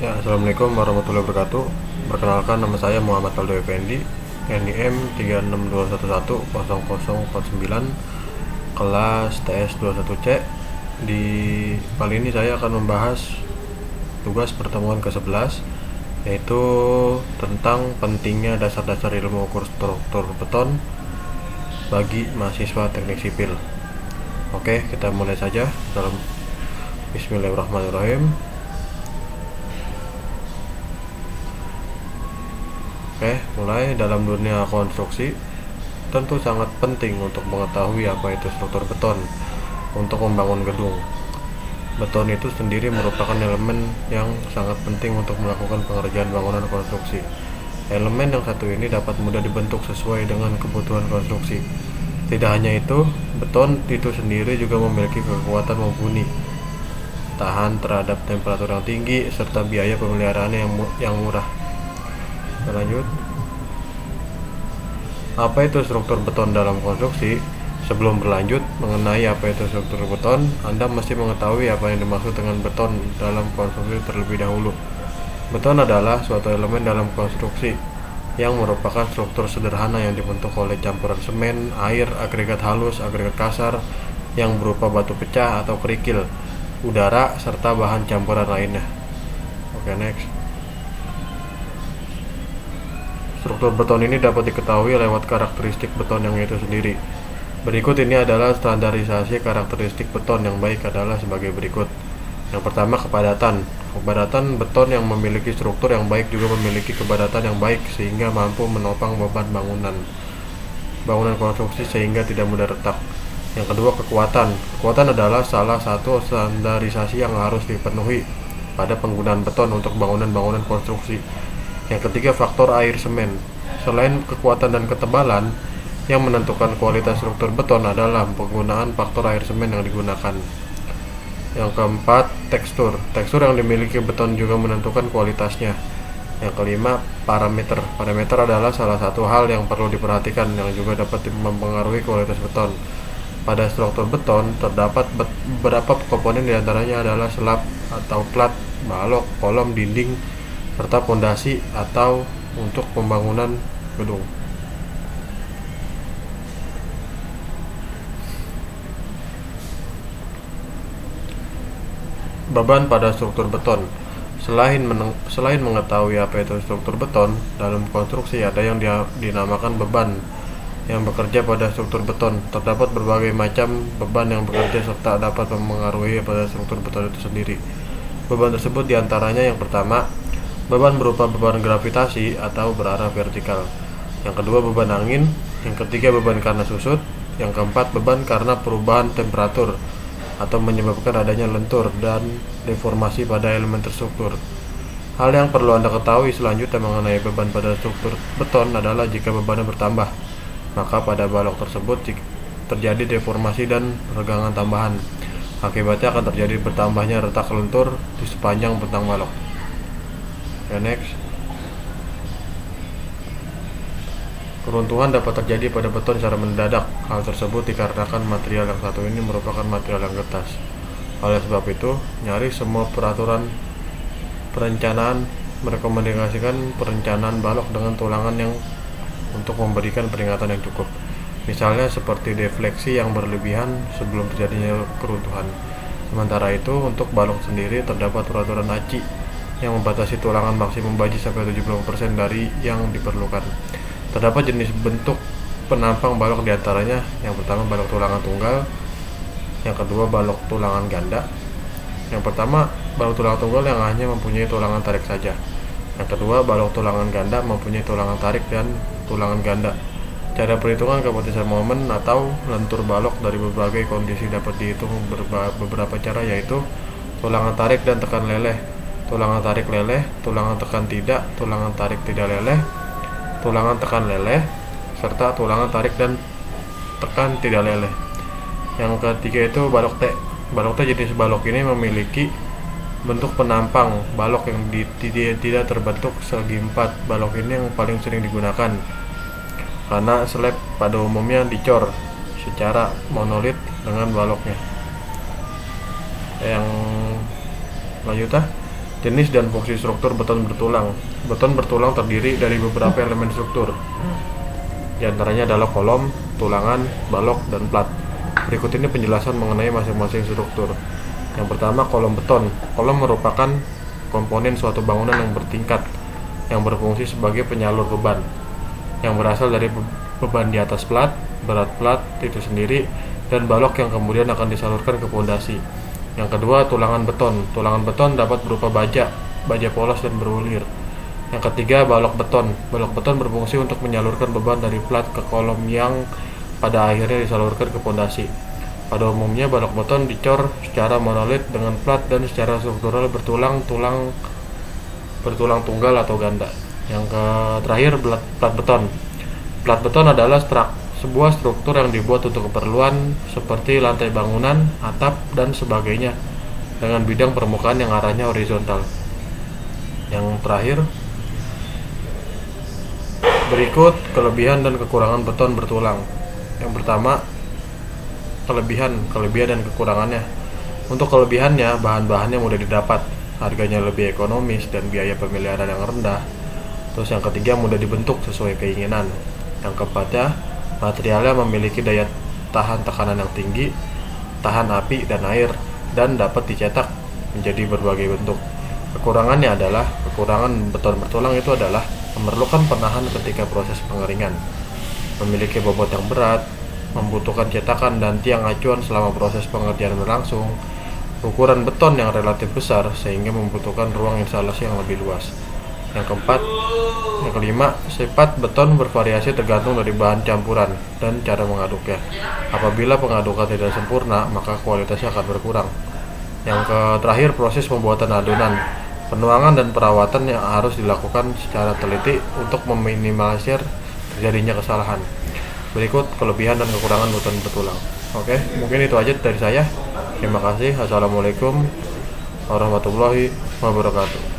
Ya, Assalamualaikum warahmatullahi wabarakatuh. Perkenalkan, nama saya Muhammad Aldo Effendi, NIM 3621100049, kelas TS 21C. Di kali ini saya akan membahas tugas pertemuan ke-11, yaitu tentang pentingnya dasar-dasar ilmu ukur struktur beton bagi mahasiswa teknik sipil. Oke, kita mulai saja dalam Bismillahirrahmanirrahim. Mulai. Dalam dunia konstruksi, tentu sangat penting untuk mengetahui apa itu struktur beton untuk membangun gedung. Beton itu sendiri merupakan elemen yang sangat penting untuk melakukan pengerjaan bangunan konstruksi. Elemen yang satu ini dapat mudah dibentuk sesuai dengan kebutuhan konstruksi. Tidak hanya itu, beton itu sendiri juga memiliki kekuatan membuni, tahan terhadap temperatur yang tinggi, serta biaya pemeliharaannya yang murah. Lanjut. Apa itu struktur beton dalam konstruksi? Sebelum berlanjut mengenai apa itu struktur beton, Anda mesti mengetahui apa yang dimaksud dengan beton dalam konstruksi terlebih dahulu. Beton adalah suatu elemen dalam konstruksi yang merupakan struktur sederhana yang dibentuk oleh campuran semen, air, agregat halus, agregat kasar yang berupa batu pecah atau kerikil, udara, serta bahan campuran lainnya. Oke, next. Struktur beton ini dapat diketahui lewat karakteristik beton yang itu sendiri. Berikut ini adalah standarisasi karakteristik beton yang baik adalah sebagai berikut. Yang pertama, kepadatan. Kepadatan beton yang memiliki struktur yang baik juga memiliki kepadatan yang baik sehingga mampu menopang beban bangunan konstruksi sehingga tidak mudah retak. Yang kedua, kekuatan. Kekuatan adalah salah satu standarisasi yang harus dipenuhi pada penggunaan beton untuk bangunan-bangunan konstruksi. Yang ketiga, faktor air semen. Selain kekuatan dan ketebalan, yang menentukan kualitas struktur beton adalah penggunaan faktor air semen yang digunakan. Yang keempat, tekstur. Tekstur yang dimiliki beton juga menentukan kualitasnya. Yang kelima, parameter. Parameter adalah salah satu hal yang perlu diperhatikan yang juga dapat mempengaruhi kualitas beton. Pada struktur beton terdapat beberapa komponen, diantaranya adalah slab atau plat, balok, kolom, dinding, serta fondasi atau untuk pembangunan gedung. Beban pada struktur beton. Selain mengetahui apa itu struktur beton, dalam konstruksi ada yang dinamakan beban yang bekerja pada struktur beton. Terdapat berbagai macam beban yang bekerja serta dapat mempengaruhi pada struktur beton itu sendiri. Beban tersebut diantaranya, yang pertama, beban berupa beban gravitasi atau berarah vertikal. Yang kedua, beban angin. Yang ketiga, beban karena susut. Yang keempat, beban karena perubahan temperatur atau menyebabkan adanya lentur dan deformasi pada elemen terstruktur. Hal yang perlu Anda ketahui selanjutnya mengenai beban pada struktur beton adalah jika bebannya bertambah, maka pada balok tersebut terjadi deformasi dan regangan tambahan. Akibatnya akan terjadi bertambahnya retak lentur di sepanjang bentang balok. Next. Keruntuhan dapat terjadi pada beton secara mendadak. Hal tersebut dikarenakan material yang satu ini merupakan material yang getas. Oleh sebab itu, nyaris semua peraturan perencanaan merekomendasikan perencanaan balok dengan tulangan yang untuk memberikan peringatan yang cukup. Misalnya seperti defleksi yang berlebihan sebelum terjadinya keruntuhan. Sementara itu, untuk balok sendiri terdapat peraturan ACI yang membatasi tulangan maksimum baji sampai 70% dari yang diperlukan. Terdapat jenis bentuk penampang balok, diantaranya yang pertama, balok tulangan tunggal. Yang kedua, balok tulangan ganda. Yang pertama, balok tulangan tunggal yang hanya mempunyai tulangan tarik saja. Yang kedua, balok tulangan ganda mempunyai tulangan tarik dan tulangan ganda. Cara perhitungan keputusan momen atau lentur balok dari berbagai kondisi dapat dihitung beberapa cara, yaitu tulangan tarik dan tekan leleh, tulangan tarik leleh, tulangan tekan tidak, tulangan tarik tidak leleh, tulangan tekan leleh, serta tulangan tarik dan tekan tidak leleh. Yang ketiga itu balok T. Balok T, jenis balok ini memiliki bentuk penampang balok yang tidak terbentuk segi empat. Balok ini yang paling sering digunakan karena slab pada umumnya dicor secara monolit dengan baloknya. Yang lanjutnya, Jenis dan fungsi struktur beton bertulang. Beton bertulang terdiri dari beberapa elemen struktur. Di antaranya adalah kolom, tulangan, balok, dan plat. Berikut ini penjelasan mengenai masing-masing struktur. Yang pertama, kolom beton. Kolom merupakan komponen suatu bangunan yang bertingkat yang berfungsi sebagai penyalur beban yang berasal dari beban di atas plat, berat plat itu sendiri, dan balok yang kemudian akan disalurkan ke pondasi. Yang kedua, tulangan beton. Tulangan beton dapat berupa baja polos dan bergulir. Yang ketiga, balok beton. Balok beton berfungsi untuk menyalurkan beban dari plat ke kolom yang pada akhirnya disalurkan ke pondasi. Pada umumnya, balok beton dicor secara monolit dengan plat dan secara struktural bertulang tunggal atau ganda. Yang terakhir, plat beton. Plat beton adalah sebuah struktur yang dibuat untuk keperluan seperti lantai bangunan, atap, dan sebagainya dengan bidang permukaan yang arahnya horizontal. Yang terakhir, berikut kelebihan dan kekurangan beton bertulang. Yang pertama, kelebihan dan kekurangannya. Untuk kelebihannya, bahan-bahannya mudah didapat, harganya lebih ekonomis, dan biaya pemeliharaan yang rendah. Terus yang ketiga, mudah dibentuk sesuai keinginan. Yang keempatnya, materialnya memiliki daya tahan tekanan yang tinggi, tahan api dan air, dan dapat dicetak menjadi berbagai bentuk. Kekurangan beton bertulang itu adalah memerlukan penahan ketika proses pengeringan, memiliki bobot yang berat, membutuhkan cetakan dan tiang acuan selama proses pengerjaan berlangsung, ukuran beton yang relatif besar sehingga membutuhkan ruang instalasi yang lebih luas. Yang kelima, sifat beton bervariasi tergantung dari bahan campuran dan cara mengaduknya. Apabila pengadukan tidak sempurna, maka kualitasnya akan berkurang. Yang terakhir, proses pembuatan adonan. Penuangan dan perawatan yang harus dilakukan secara teliti untuk meminimalisir terjadinya kesalahan. Berikut kelebihan dan kekurangan beton bertulang. Oke, mungkin itu aja dari saya. Terima kasih. Assalamualaikum warahmatullahi wabarakatuh.